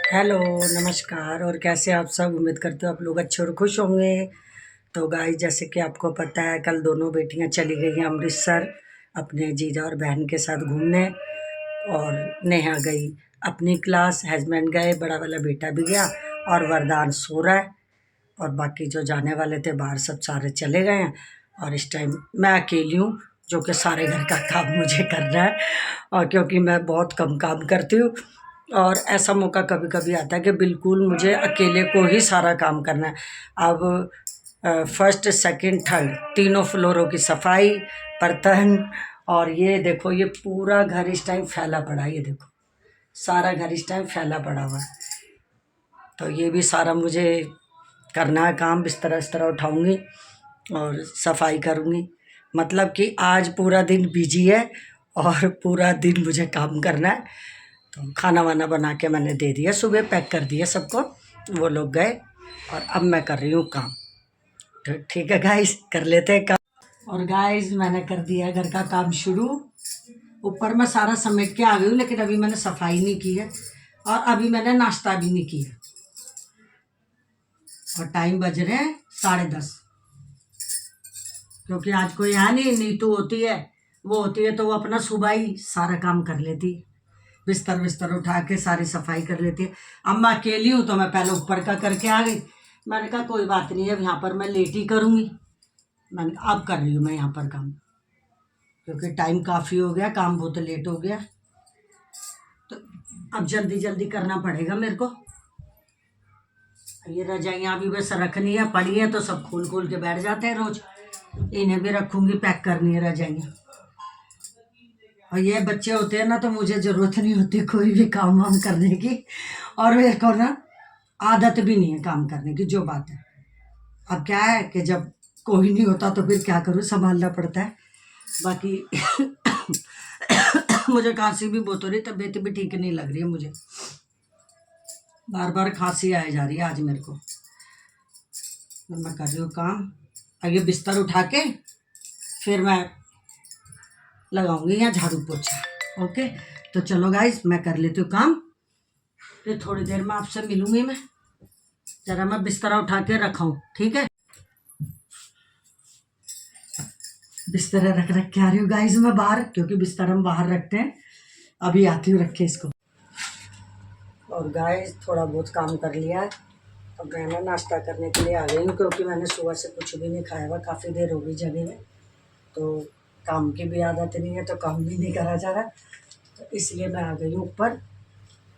Hello, नमस्कार। और कैसे आप सब? उम्मीद करते हो आप लोग अच्छे और खुश होंगे। तो गाइस, जैसे कि आपको पता है, कल दोनों बेटियां चली गई हैं अमृतसर अपने जीजा और बहन के साथ घूमने। और नेहा गई अपनी क्लास, हस्बैंड गए, बड़ा वाला बेटा भी गया और वरदान सो रहा है। और बाकी जो जाने वाले थे बाहर सब सारे चले गए हैं। और इस टाइम मैं अकेली हूँ जो कि सारे घर का काम मुझे करना है। और क्योंकि मैं बहुत कम काम करती हूँ और ऐसा मौका कभी कभी आता है कि बिल्कुल मुझे अकेले को ही सारा काम करना है। अब फर्स्ट सेकंड थर्ड तीनों फ्लोरों की सफाई, बर्तन। और ये देखो, ये पूरा घर इस टाइम फैला पड़ा है। ये देखो, सारा घर इस टाइम फैला पड़ा हुआ है। तो ये भी सारा मुझे करना है काम। बिस्तर बिस्तर उठाऊंगी और सफाई करूंगी। मतलब कि आज पूरा दिन बिजी है और पूरा दिन मुझे काम करना है। तो खाना वाना बना के मैंने दे दिया, सुबह पैक कर दिया सबको, वो लोग गए। और अब मैं कर रही हूँ काम। तो ठीक है गाइस, कर लेते हैं काम। और गाइस, मैंने कर दिया घर का काम शुरू। ऊपर मैं सारा समेट के आ गई हूँ, लेकिन अभी मैंने सफाई नहीं की है और अभी मैंने नाश्ता भी नहीं किया। और टाइम बज रहे हैं 10:30, क्योंकि आज कोई है नहीं। नीतू होती है, वो होती है तो वो अपना सुबह ही सारा काम कर लेती है। बिस्तर बिस्तर उठा के सारी सफाई कर लेती है। अब मैं अकेली हूँ तो मैं पहले ऊपर का करके आ गई। मैंने कहा कोई बात नहीं है, अब यहाँ पर मैं लेट ही करूँगी। मैंने कहा अब कर रही हूँ मैं यहाँ पर काम, क्योंकि टाइम काफ़ी हो गया, काम बहुत लेट हो गया। तो अब जल्दी जल्दी करना पड़ेगा मेरे को। ये रजाइयाँ भी बस रखनी है, पड़ी है तो सब खोल खोल के बैठ जाते हैं रोज। इन्हें भी रखूँगी, पैक करनी है रजाइयाँ। और ये बच्चे होते हैं ना तो मुझे ज़रूरत नहीं होती कोई भी काम वाम करने की। और मेरे को ना आदत भी नहीं है काम करने की, जो बात है। अब क्या है कि जब कोई नहीं होता तो फिर क्या करूँ, संभालना पड़ता है। बाकी मुझे खांसी भी बहुत हो रही, तबीयत भी ठीक नहीं लग रही है मुझे। बार बार खांसी आए जा रही है आज मेरे को। तो मैं कर रही हूँ काम। अब ये बिस्तर उठा के फिर मैं लगाऊंगी यहाँ झाड़ू पोछा। ओके, तो चलो गाइस, मैं कर लेती हूँ काम, फिर थोड़ी देर में आपसे मिलूंगी मैं। जरा मैं बिस्तरा उठा के रखा हूँ, ठीक है। बिस्तर रख के आ रही हूँ गाइस मैं बाहर, क्योंकि बिस्तर हम बाहर रखते हैं। अभी आती हूँ रख के इसको। और गाइस, थोड़ा बहुत काम कर लिया है। अब मैं ना नाश्ता करने के लिए आ गई हूँ, क्योंकि मैंने सुबह से कुछ भी नहीं खाया हुआ, काफ़ी देर हो गई जगह में। तो काम की भी आदत नहीं है तो काम भी नहीं करा जा रहा, तो इसलिए मैं आ गई हूँ ऊपर।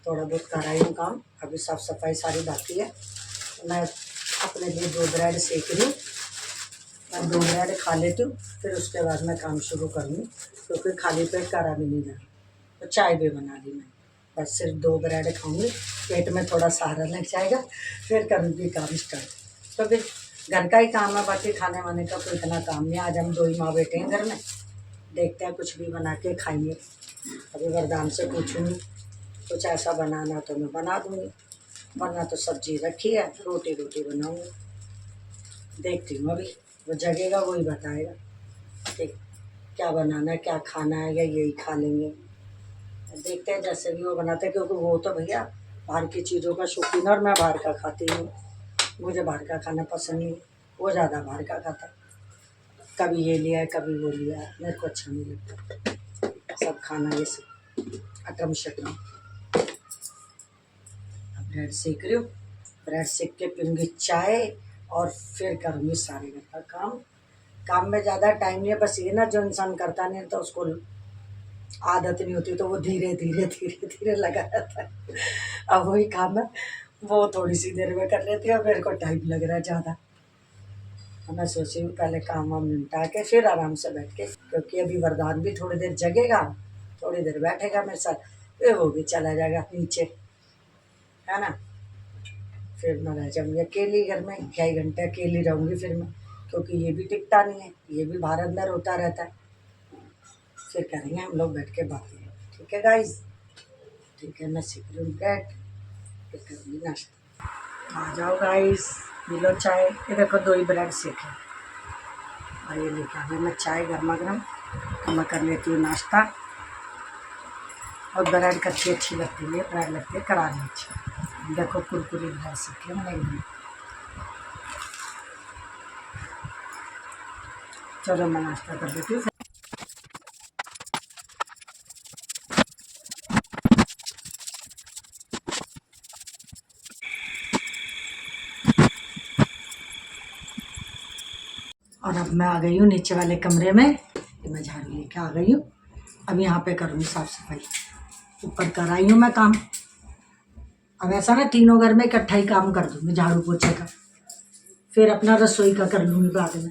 थोड़ा बहुत कर रही हूँ काम, अभी साफ़ सफाई सारी बाकी है। मैं अपने लिए 2 ब्रेड सेक रही हूँ। मैं 2 ब्रेड खा लेती हूँ, फिर उसके बाद मैं काम शुरू करूँगी, क्योंकि खाली पेट करा भी नहीं जा रहा। तो चाय भी बना ली मैं, बस सिर्फ 2 ब्रेड खाऊंगी, पेट में थोड़ा सहारा लग जाएगा, फिर करूँगी काम स्टार्ट। तो फिर घर का ही काम है, बाकी खाने वाने का कोई इतना काम नहीं। आज हम 2 ही माँ बेटे हैं घर में, देखते हैं कुछ भी बना के खाएंगे। अभी वरदान से पूछूंगी, कुछ ऐसा बनाना तो मैं बना दूँगी, वरना तो सब्जी रखी है, रोटी बनाऊँगी। देखती हूँ, अभी वो जगेगा वही बताएगा कि क्या बनाना है, क्या खाना है, या यही खा लेंगे। देखते हैं जैसे भी वो बनाते हैं, क्योंकि वो तो भैया बाहर की चीज़ों का शौकीन है और मैं बाहर का खाती हूँ। मुझे बाहर का खाना पसंद नहीं, वो ज़्यादा बाहर का खाता है। कभी ये लिया है, कभी वो लिया है, मेरे को अच्छा नहीं लगता सब खाना ये सब अटम शटम। अब ब्रेड सेक रही हूँ, ब्रेड सेक के पीऊँगी चाय और फिर करूँगी सारे घर का काम। काम में ज़्यादा टाइम नहीं है, बस ये ना, जो इंसान करता नहीं तो उसको आदत नहीं होती, तो वो धीरे धीरे धीरे धीरे लगा रहता है। अब वही काम है, वो थोड़ी सी देर में कर लेती है और मेरे को टाइम लग रहा है ज़्यादा। मैं सोची हूँ पहले काम वाम निपटा के फिर आराम से बैठ के, क्योंकि अभी वरदान भी थोड़ी देर जगेगा, थोड़ी देर बैठेगा मेरे साथ, फिर वो भी चला जाएगा नीचे, है ना। फिर मैं रह जाऊँगी अकेली घर में, 2 घंटे अकेली रहूँगी फिर मैं, क्योंकि ये भी टिकता नहीं है, ये भी बाहर अंदर होता रहता है। फिर करेंगे हम लोग बैठ के बातें, ठीक है गाइस। ठीक है, मैं सीख रही हूँ ब्रेड, फिर करूँगी नाश्ता। आ जाओ गाइस, पी लो चाय। ये देखो 2 ही ब्रेड सेके और ये लेके आ गई मैं चाय गर्मा गर्म। तो मैं कर लेती हूँ नाश्ता। और ब्रेड कच्ची अच्छी लगती है, ब्रेड लगती है करारी अच्छी। देखो कुरकुरी भर सके मैंने। चलो मैं नाश्ता कर देती हूँ। और अब मैं आ गई हूँ नीचे वाले कमरे में। ये मैं झाड़ू लेके आ गई हूँ। अब यहाँ पे करूँगी साफ सफाई। ऊपर कर आई हूँ मैं काम। अब ऐसा ना तीनों घर में इकट्ठा ही काम कर दूँगी झाड़ू पोछे का, फिर अपना रसोई का कर लूँगी बाद में।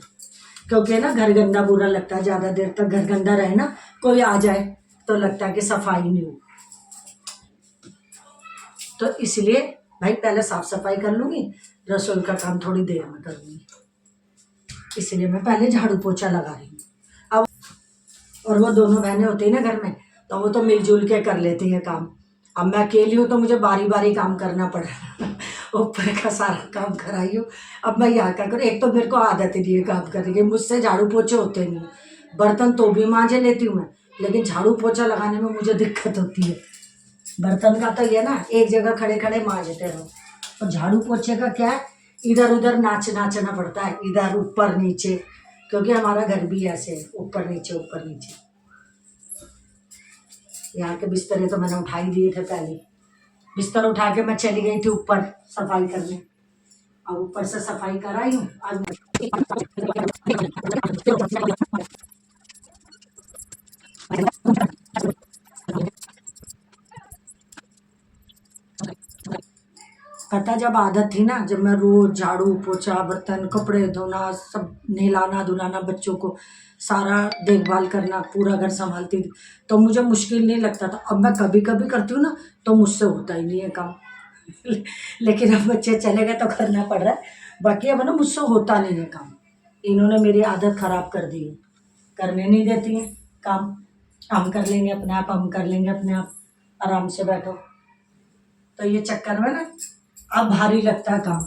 क्योंकि ना घर गंदा बुरा लगता है, ज़्यादा देर तक घर गंदा रहे ना, कोई आ जाए तो लगता है कि सफाई नहीं हो। तो इसलिए भाई पहले साफ सफाई कर लूँगी, रसोई का काम थोड़ी देर में कर लूँगी। इसलिए मैं पहले झाड़ू पोछा लगा रही हूँ। अब और वो दोनों बहनें होती है ना घर में, तो वो तो मिलजुल के कर लेती हैं काम। अब मैं अकेली हूँ तो मुझे बारी बारी काम करना पड़ रहा है। ऊपर का सारा काम कराई हूँ, अब मैं यहाँ क्या करूँ। एक तो मेरे को आदत ही नहीं है काम करने की, मुझसे झाड़ू पोछे होते नहीं। बर्तन तो भी मांजे लेती हूँ मैं, लेकिन झाड़ू पोछा लगाने में मुझे दिक्कत होती है। बर्तन का तो ये ना एक जगह खड़े खड़े मांजते रहो, और झाड़ू पोछे का क्या है, इधर उधर नाचना पड़ता है, इधर ऊपर नीचे, क्योंकि हमारा घर भी ऐसे है, ऊपर नीचे। यहाँ के बिस्तरे तो मैंने उठा ही दिए थे पहले। बिस्तर उठा के मैं चली गई थी ऊपर सफाई करने। अब ऊपर से सफाई कराई हूँ आज। पता जब आदत थी ना, जब मैं रोज झाड़ू पोछा बर्तन कपड़े धोना सब नहलाना धुलाना बच्चों को सारा देखभाल करना पूरा घर संभालती थी, तो मुझे मुश्किल नहीं लगता था। अब मैं कभी कभी करती हूँ ना तो मुझसे होता ही नहीं है काम। लेकिन अब बच्चे चले गए तो करना पड़ रहा है, बाकी अब ना मुझसे होता नहीं है काम। इन्होंने मेरी आदत खराब कर दी है, करने नहीं देती हैं काम। हम कर लेंगे अपने आप, हम कर लेंगे अपने आप, आराम से बैठो। तो ये चक्कर में ना अब भारी लगता है काम।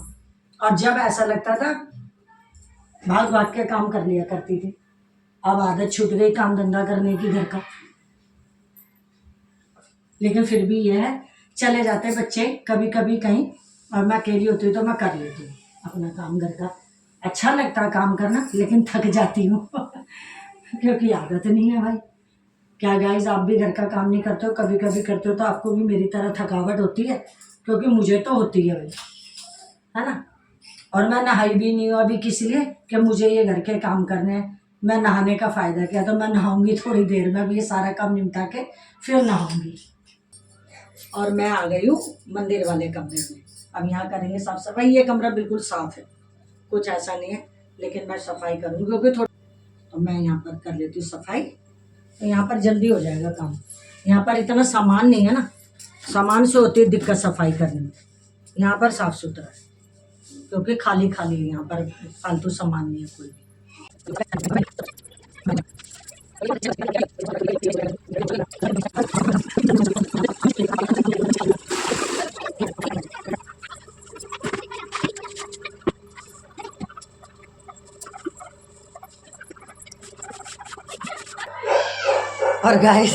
और जब ऐसा लगता था भाग भाग के काम कर लिया करती थी, अब आदत छूट गई काम धंधा करने की घर का। लेकिन फिर भी ये है, चले जाते बच्चे कभी कभी कहीं, और मैं अकेली होती हूँ तो मैं कर लेती हूँ अपना काम घर का। अच्छा लगता है काम करना, लेकिन थक जाती हूँ क्योंकि आदत नहीं है भाई। क्या गाइस, आप भी घर का काम नहीं करते हो? कभी कभी करते हो तो आपको भी मेरी तरह थकावट होती है? क्योंकि मुझे तो होती है भाई, है ना। और मैं नहाई भी नहीं हूँ अभी, किस लिए कि मुझे ये घर के काम करने हैं। मैं नहाने का फ़ायदा क्या, तो मैं नहाऊंगी थोड़ी देर में, अभी ये सारा काम निपटा के फिर नहाऊंगी। और मैं आ गई हूँ मंदिर वाले कमरे में। अब यहाँ करेंगे साफ सफाई। ये कमरा बिल्कुल साफ है, कुछ ऐसा नहीं है, लेकिन मैं सफाई करूँगी क्योंकि थोड़ा, तो मैं यहाँ पर कर लेती हूँ सफाई, तो यहाँ पर जल्दी हो जाएगा काम। यहाँ पर इतना सामान नहीं है ना, सामान से होती है दिक्कत सफाई करने में। यहाँ पर साफ सुथरा है क्योंकि खाली खाली है, यहाँ पर फालतू सामान नहीं है कोई भी। और गाइस,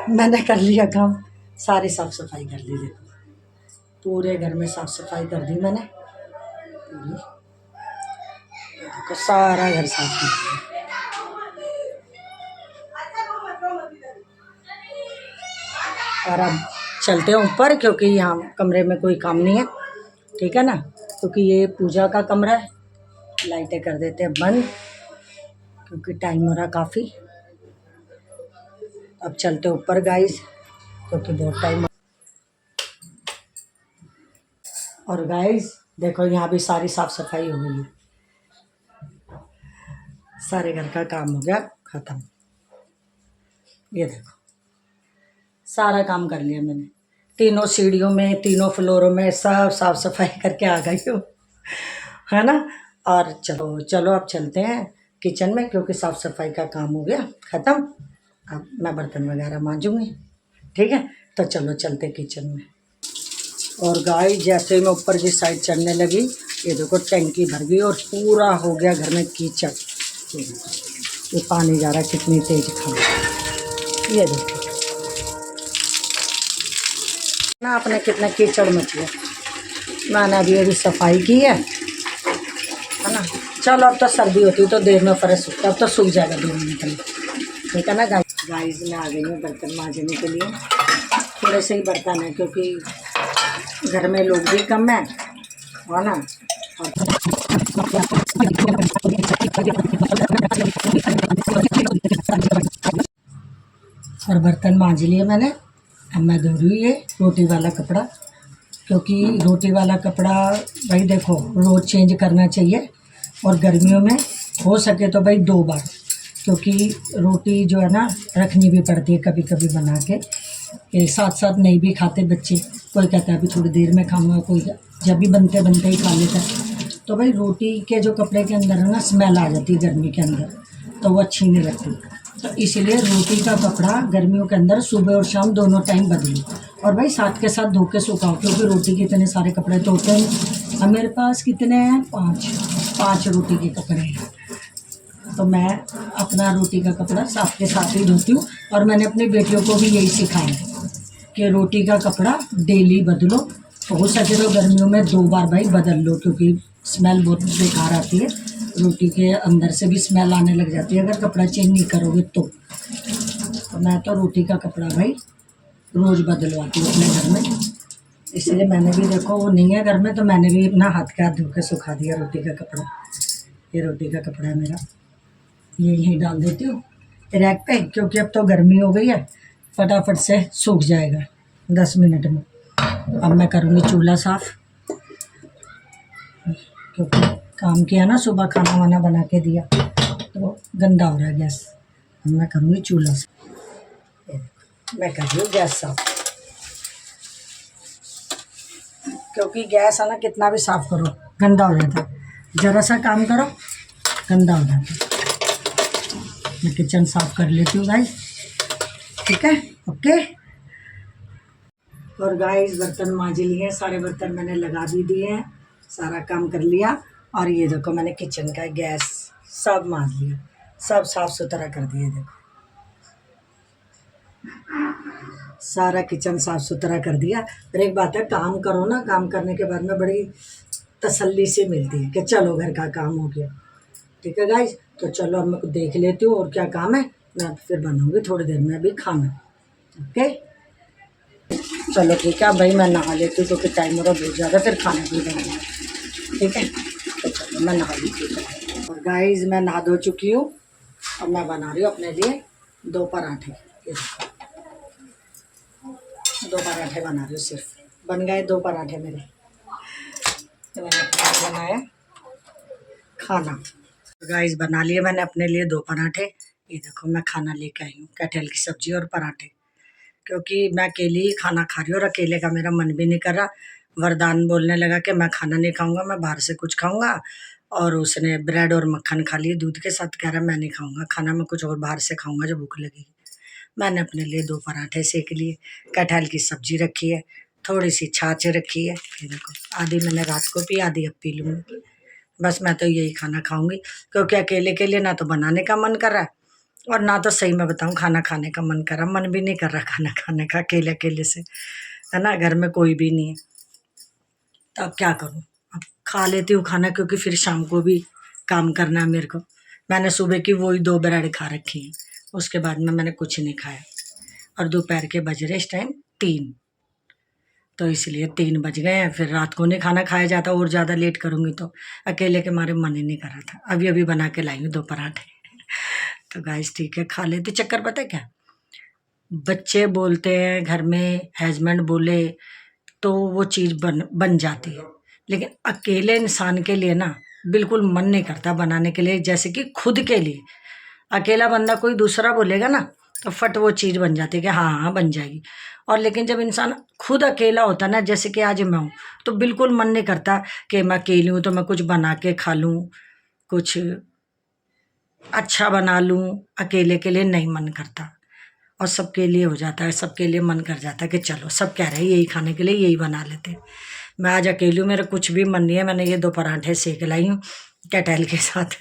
मैंने कर लिया काम, सारी साफ सफाई कर ली। देखो पूरे घर में साफ सफाई कर दी मैंने पूरी। देखो सारा घर साफ कर दिया। और अब चलते हैं ऊपर, क्योंकि यहाँ कमरे में कोई काम नहीं है, ठीक है ना, क्योंकि ये पूजा का कमरा है। लाइटें कर देते हैं बंद क्योंकि टाइम हो रहा काफ़ी। अब चलते ऊपर गाइस, क्योंकि बहुत टाइम। और गाइस देखो यहाँ भी सारी साफ सफाई हो गई है, सारे घर का काम हो गया ख़त्म। ये देखो सारा काम कर लिया मैंने, तीनों सीढ़ियों में तीनों फ्लोरों में सब साफ सफाई करके आ गई हूँ, है ना। और चलो चलो अब चलते हैं किचन में, क्योंकि साफ़ सफाई का काम हो गया ख़त्म। अब मैं बर्तन वगैरह मांजूंगी, ठीक है। तो चलो चलते किचन में। और गाय जैसे मैं ऊपर की साइड चढ़ने लगी, ये देखो टंकी भर गई और पूरा हो गया घर में कीचड़। ये पानी जा रहा है कितनी तेज खाना, ये देखो ना आपने कितना कीचड़ मच गया। मैंने अभी सफाई की है ना। चलो अब तो सर्दी होती है तो देर में फर्श सूखता है, अब तो सूख जाएगा 2 मिनट में, ठीक है ना। गाइस मैं आ गई हूँ बर्तन मांजने के लिए। थोड़े से ही बर्तन है क्योंकि घर में लोग भी कम है ना। और बर्तन मांज लिए मैंने। अब मैं धो रही हूँ ये रोटी वाला कपड़ा, क्योंकि रोटी वाला कपड़ा भाई देखो रोज़ चेंज करना चाहिए, और गर्मियों में हो सके तो भाई 2 बार, क्योंकि रोटी जो है ना रखनी भी पड़ती है कभी कभी बना के साथ साथ नहीं भी खाते बच्चे। कोई कहता है अभी थोड़ी देर में खाऊंगा, कोई जब भी बनते बनते ही खा लेता है। तो भाई रोटी के जो कपड़े के अंदर है ना स्मेल आ जाती है गर्मी के अंदर, तो वो अच्छी नहीं लगती। तो इसलिए रोटी का कपड़ा गर्मियों के अंदर सुबह और शाम दोनों टाइम बदलो, और भाई साथ के साथ धो के सुखाओ, क्योंकि रोटी के इतने सारे कपड़े तो होते हैं। अब मेरे पास कितने हैं, 5 रोटी के कपड़े हैं। तो मैं अपना रोटी का कपड़ा साथ के साथ ही धोती हूँ, और मैंने अपनी बेटियों को भी यही सिखाया कि रोटी का कपड़ा डेली बदलो। तो हो सके तो गर्मियों में 2 बार भाई बदल लो, क्योंकि स्मेल बहुत बेकार आती है, रोटी के अंदर से भी स्मेल आने लग जाती है अगर कपड़ा चेंज नहीं करोगे तो मैं तो रोटी का कपड़ा भाई रोज़ बदलवाती हूँ अपने घर में। इसलिए मैंने भी देखो वो नहीं है घर में, तो मैंने भी अपना हाथ के हाथ धो के सुखा दिया रोटी का कपड़ा। ये रोटी का कपड़ा है मेरा, ये यहीं डाल देती हूँ रैक पे, क्योंकि अब तो गर्मी हो गई है, फटाफट से सूख जाएगा 10 मिनट में। अब मैं करूँगी चूल्हा साफ़, क्योंकि काम किया ना, सुबह खाना वाना बना के दिया तो गंदा हो रहा है गैस। अब मैं करूँगी चूल्हा साफ। मैं कर रही हूँ गैस साफ, क्योंकि गैस है ना कितना भी साफ़ करो गंदा हो जाता है, ज़रा सा काम करो गंदा हो जाता है। मैं किचन साफ़ कर लेती हूँ गाइस, ठीक है, ओके। और गाइस बर्तन मांज लिए, सारे बर्तन मैंने लगा भी दिए हैं, सारा काम कर लिया। और ये देखो मैंने किचन का गैस सब मांज लिया, सब साफ़ सुथरा कर दिया। देखो सारा किचन साफ़ सुथरा कर दिया। और एक बात है, काम करो ना, काम करने के बाद में बड़ी तसल्ली से मिलती है कि चलो घर का काम हो गया, ठीक है गाइस। तो चलो अब मैं देख लेती हूँ और क्या काम है, मैं फिर बनाऊँगी थोड़ी देर में अभी खाना, ओके। चलो ठीक है भाई, मैं नहा लेती हूँ क्योंकि टाइम हो रहा बहुत ज़्यादा, फिर खाना भी बनाना, ठीक है। तो चलो मैं नहा लेती हूँ। और गाइस मैं नहा धो चुकी हूँ, और मैं बना रही हूँ अपने लिए 2 पराठे। 2 पराठे बना रही हूँ, सिर्फ बन गए 2 पराठे मेरे। तो मैंने अपने लिए बनाया खाना। गाइस बना लिए मैंने अपने लिए 2 पराठे। ये देखो मैं खाना लेके आई हूँ, कटहल की सब्जी और पराठे, क्योंकि मैं अकेली ही खाना खा रही हूँ और अकेले का मेरा मन भी नहीं कर रहा। वरदान बोलने लगा कि मैं खाना नहीं खाऊंगा, मैं बाहर से कुछ खाऊंगा, और उसने ब्रेड और मक्खन खा लिए दूध के साथ, कह रहा मैं नहीं खाऊंगा खाना, मैं कुछ और बाहर से खाऊंगा जब भूख लगेगी। मैंने अपने लिए 2 पराठे सेक लिए, कटहल की सब्जी रखी है, थोड़ी सी छाछ रखी है, ये देखो आधी मैंने रात को पी, आधी अब पी लूँगी। बस मैं तो यही खाना खाऊंगी, क्योंकि अकेले के लिए ना तो बनाने का मन कर रहा है, और ना तो सही मैं बताऊं खाना खाने का मन कर रहा, मन भी नहीं कर रहा खाना खाने का अकेले अकेले से, है ना, घर में कोई भी नहीं है। तो अब क्या करूं, अब खा लेती हूँ खाना, क्योंकि फिर शाम को भी काम करना है मेरे को। मैंने सुबह की वही 2 ब्रेड खा रखी है, उसके बाद में मैंने कुछ नहीं खाया, और दोपहर के बज रहे इस टाइम 3, तो इसलिए 3 बज गए हैं। फिर रात को नहीं खाना खाया जाता, और ज़्यादा लेट करूँगी तो अकेले के मारे मन ही नहीं कर रहा था। अभी अभी बना के लाई हूँ 2 पराठे। तो गाइस ठीक है, खा लेती। चक्कर पता है क्या, बच्चे बोलते हैं घर में, हस्बैंड बोले तो वो चीज़ बन जाती है, लेकिन अकेले इंसान के लिए ना बिल्कुल मन नहीं करता बनाने के लिए। जैसे कि खुद के लिए अकेला बंदा कोई दूसरा बोलेगा ना तो फट वो चीज़ बन जाती है कि हाँ हाँ बन जाएगी। और लेकिन जब इंसान खुद अकेला होता है ना, जैसे कि आज मैं हूँ, तो बिल्कुल मन नहीं करता कि मैं अकेली हूँ तो मैं कुछ बना के खा लूँ, कुछ अच्छा बना लूँ। अकेले के लिए नहीं मन करता, और सबके लिए हो जाता है, सबके लिए मन कर जाता है कि चलो सब कह रहे हैं यही खाने के लिए, यही बना लेते हैं। मैं आज अकेली हूँ, मेरा कुछ भी मन नहीं है। मैंने ये 2 पराठे सेक लाई हूँ कटहल के साथ,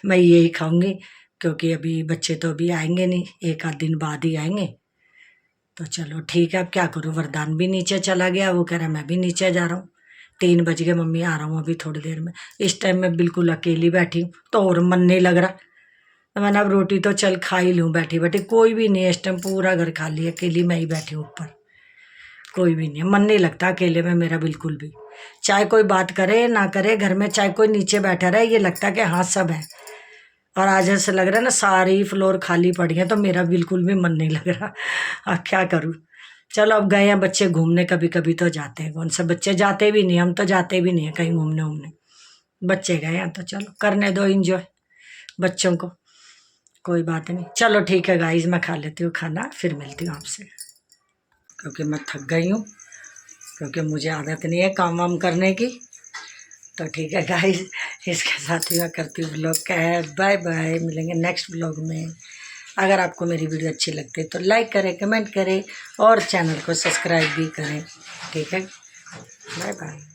मैं यही खाऊंगी, क्योंकि अभी बच्चे तो अभी आएंगे नहीं, 1 आध दिन बाद ही आएंगे। तो चलो ठीक है, अब क्या करूँ, वरदान भी नीचे चला गया, वो कह रहा मैं भी नीचे जा रहा हूँ। 3 बज गए, मम्मी आ रहा हूँ अभी थोड़ी देर में। इस टाइम मैं बिल्कुल अकेली बैठी हूँ तो और मन नहीं लग रहा, तो मैंने अब रोटी तो चल खा ही लूँ बैठी बैठी। कोई भी नहीं है इस टाइम, पूरा घर खाली है, अकेली मैं ही बैठी हूँ ऊपर, कोई भी नहीं है। मन नहीं लगता अकेले में मेरा बिल्कुल भी, चाहे कोई बात करे ना करे घर में, चाहे कोई नीचे बैठा रहे, ये लगता है कि हाँ सब है। और आज ऐसे लग रहा है ना सारी फ्लोर खाली पड़ी है, तो मेरा बिल्कुल भी मन नहीं लग रहा। अब क्या करूँ। चलो अब गए हैं बच्चे घूमने, कभी कभी तो जाते हैं, कौन सा बच्चे जाते भी नहीं, हम तो जाते भी नहीं है कहीं घूमने उमने। बच्चे गए हैं तो चलो करने दो इंजॉय बच्चों को, कोई बात नहीं। चलो ठीक है गाइस, मैं खा लेती हूँ खाना, फिर मिलती हूँ आपसे, क्योंकि मैं थक गई हूँ, क्योंकि मुझे आदत नहीं है काम वाम करने की। तो ठीक है गाइस, इसके साथ ही मैं करती हूँ ब्लॉग का है। बाय बाय, मिलेंगे नेक्स्ट ब्लॉग में। अगर आपको मेरी वीडियो अच्छी लगती है तो लाइक करें, कमेंट करें और चैनल को सब्सक्राइब भी करें। ठीक है, बाय बाय।